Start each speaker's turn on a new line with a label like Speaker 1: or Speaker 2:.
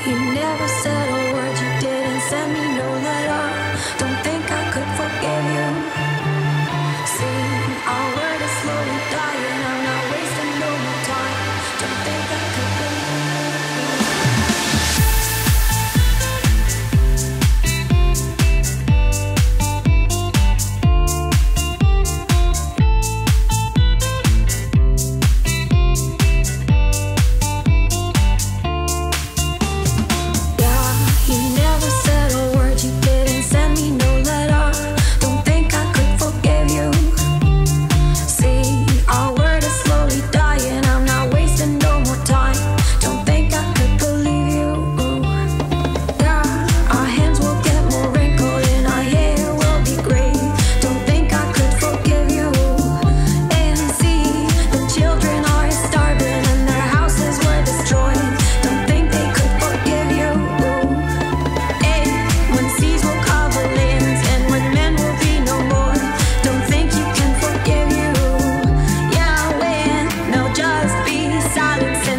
Speaker 1: You never said a word, you didn't send me no letter. Don't think I could forgive you. See, our word is slowly dying, I'm not wasting no more time. Don't think I could silence.